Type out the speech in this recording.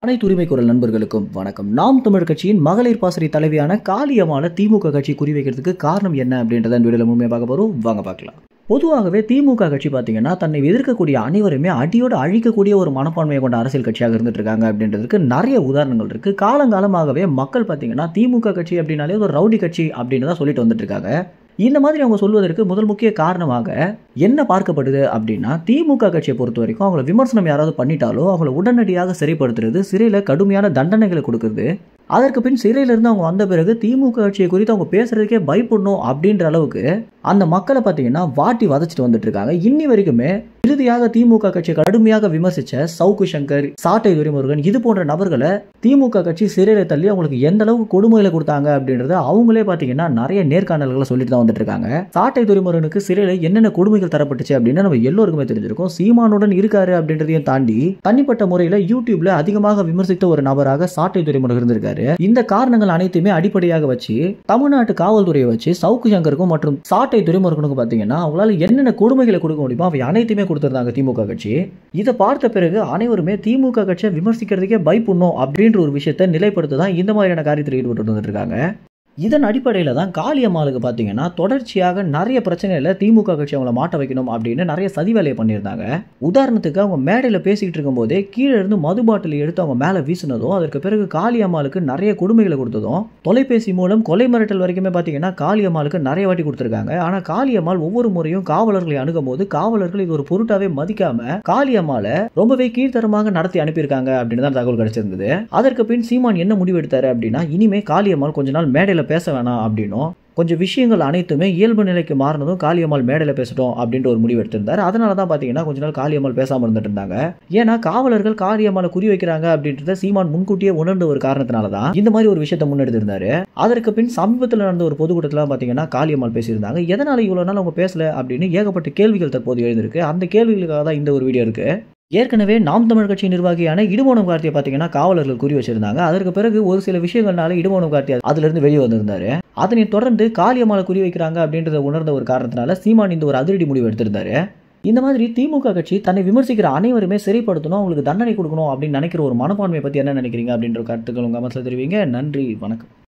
அனைத்து உரிமை குரல் நண்பர்களுக்கும் வணக்கம். நாம் தமிழ் கட்சியின் மகளிர் பாசறை தலைவியான காளியம்மாளை திமுக கட்சி குறிவைக்கிறதுக்கு காரணம் என்ன அப்படின்றத இந்த வீடியோல முழுமையாக பார்க்க போறோம். வாங்க பார்க்கலாம். பொதுவாகவே திமுக கட்சி பார்த்தீங்கன்னா தன்னை எதிர்க்கக்கூடிய அனைவருமே அடியோடு அழிக்கக்கூடிய ஒரு மனப்பான்மையை கொண்ட அரசியல் கட்சியாக இருந்துட்டு இருக்காங்க அப்படின்றதுக்கு நிறைய உதாரணங்கள் இருக்கு. காலங்காலமாகவே மக்கள் பார்த்தீங்கன்னா திமுக கட்சி அப்படின்னாலே ஒரு ரவுடி கட்சி அப்படின்னு தான் சொல்லிட்டு வந்துட்டு இருக்காங்க. இந்த மாதிரி அவங்க சொல்வதற்கு முதல் முக்கிய காரணமாக என்ன பார்க்கப்படுது அப்படின்னா, திமுக கட்சியை பொறுத்த வரைக்கும் அவங்கள விமர்சனம் யாராவது பண்ணிட்டாலோ அவங்கள உடனடியாக சிறைப்படுத்துறது, சிறையில் கடுமையான தண்டனைகளை கொடுக்குறது, அதற்கு பின் சிறையிலிருந்து அவங்க வந்த பிறகு திமுக கட்சியை குறித்து அவங்க பேசுறதுக்கே பயப்படணும் அப்படின்ற அளவுக்கு அந்த மக்களை பார்த்தீங்கன்னா வாட்டி வதச்சிட்டு வந்துட்டு இருக்காங்க. இன்னி வரைக்குமே இறுதியாக திமுக கட்சியை கடுமையாக விமர்சிச்ச சவுக்கு சங்கர், சாட்டை துரைமுருகன் இது போன்ற நபர்களை திமுக கட்சி சிறையில தள்ளி அவங்களுக்கு எந்த அளவுக்கு கொடுமைகளை கொடுத்தாங்க அப்படின்றத அவங்களே பார்த்தீங்கன்னா நிறைய நேர்காணல்களை சொல்லிட்டு தான் வந்துட்டு இருக்காங்க. சாட்டை துரைமுருகனுக்கு சிறையில என்னென்ன கொடுமைகள் தரப்பட்டுச்சு அப்படின்னு நம்ம எல்லோருக்குமே தெரிஞ்சிருக்கும். சீமானுடன் இருக்காரு அப்படின்றதையும் தாண்டி தனிப்பட்ட முறையில் யூடியூப்ல அதிகமாக விமர்சித்த ஒரு நபராக சாட்டை துரைமுருகன் இருந்திருக்காரு. இந்த காரணங்கள் அனைத்துமே அடிப்படையாக வச்சு தமிழ்நாட்டு காவல்துறையை வச்சு சவுக்கு சங்கருக்கும் மற்றும் சாட்டை துரைமுருகனுக்கும் பார்த்தீங்கன்னா அவங்களால என்னென்ன கொடுமைகளை கொடுக்க முடியுமோ அவை அனைத்துமே கொடுத்திருந்தாங்க திமுக கட்சி. இதை பார்த்த பிறகு அனைவருமே திமுக கட்சியை விமர்சிக்கிறதுக்கே பயப்படணும் அப்படின்ற ஒரு விஷயத்தை நிலைப்படுத்த தான் இந்த மாதிரியான காரியத்தில் ஈடுபட்டு வந்துட்டு இருக்காங்க. இதன் அடிப்படையில் தான் காளியம்மாளுக்கு பார்த்தீங்கன்னா தொடர்ச்சியாக நிறைய பிரச்சனைகளை திமுக கட்சி அவங்கள மாட்ட வைக்கணும் அப்படின்னு நிறைய சதி வேலையை பண்ணியிருந்தாங்க. உதாரணத்துக்கு அவங்க மேடையில் பேசிக்கிட்டு இருக்கும்போதே கீழே இருந்து மது பாட்டில் எடுத்து அவங்க மேலே வீசினதும், அதற்கு பிறகு காளியம்மாளுக்கு நிறைய கொடுமைகளை கொடுத்ததும், தொலைபேசி மூலம் கொலை மிரட்டல் வரைக்குமே பார்த்தீங்கன்னா காளியம்மாளுக்கு நிறைய வாட்டி கொடுத்துருக்காங்க. ஆனால் காளியம்மாள் ஒவ்வொரு முறையும் காவலர்களை அணுகும் போது காவலர்கள் இது ஒரு பொருட்டாவே மதிக்காம காளியம்மாளை ரொம்பவே கீழ்த்தரமாக நடத்தி அனுப்பியிருக்காங்க அப்படின்னு தான் தகவல் கிடைச்சிருந்தது. அதற்கு பின் சீமான் என்ன முடிவு எடுத்தாரு அப்படின்னா, இனிமே காளியம்மாள் கொஞ்ச நாள் மேடையில் பேச வேணாம் அப்படின்னும், கொஞ்சம் விஷயங்கள் அனைத்துமே இயல்பு நிலைக்கு மாறினதும் காளியம்மாள் மேடையில் பேசட்டும் அப்படின்ற ஒரு முடிவு எடுத்திருந்தார். அதனால தான் பார்த்தீங்கன்னா கொஞ்ச நாள் காளியம்மாள் பேசாமல் இருந்துட்டு இருந்தாங்க. ஏன்னா காவலர்கள் காளியம்மாளை குறி வைக்கிறாங்க அப்படின்றத சீமான் முன்கூட்டியே உணர்ந்த ஒரு காரணத்தினால தான் இந்த மாதிரி ஒரு விஷயத்தை முன்னெடுத்திருந்தாரு. அதற்கு பின் சமீபத்தில் நடந்த ஒரு பொதுக்கூட்டத்தில் பார்த்தீங்கன்னா காளியம்மாள் பேசியிருந்தாங்க. எதனால இவ்வளோ நாள் அவங்க பேசல அப்படின்னு ஏகப்பட்ட கேள்விகள் தற்போது எழுந்திருக்கு. அந்த கேள்விகளுக்காக தான் இந்த ஒரு வீடியோ இருக்கு. ஏற்கனவே நாம் தமிழ் கட்சி நிர்வாகியான இடுமோனம் கார்த்தியை பார்த்தீங்கன்னா காவலர்கள் குறி வச்சிருந்தாங்க. அதற்கு பிறகு ஒரு சில விஷயங்கள்னால இடுமோனம் கார்த்தி அதுல இருந்து வெளியே வந்திருந்தாரு. அதனை தொடர்ந்து காளியம்மாளை குறி வைக்கிறாங்க அப்படின்றத உணர்ந்த ஒரு காரணத்தினால சீமான் இந்த ஒரு அதிரடி முடிவு எடுத்திருந்தாரு. இந்த மாதிரி திமுக கட்சி தன்னை விமர்சிக்கிற அனைவருமே சிறைப்படுத்தணும், அவங்களுக்கு தண்டனை கொடுக்கணும் அப்படின்னு நினைக்கிற ஒரு மனப்பான்மையை பத்தி என்ன நினைக்கிறீங்க அப்படின்ற கருத்துக்கள் உங்க கமெண்ட்ஸ்ல தெரிவிங்க. நன்றி, வணக்கம்.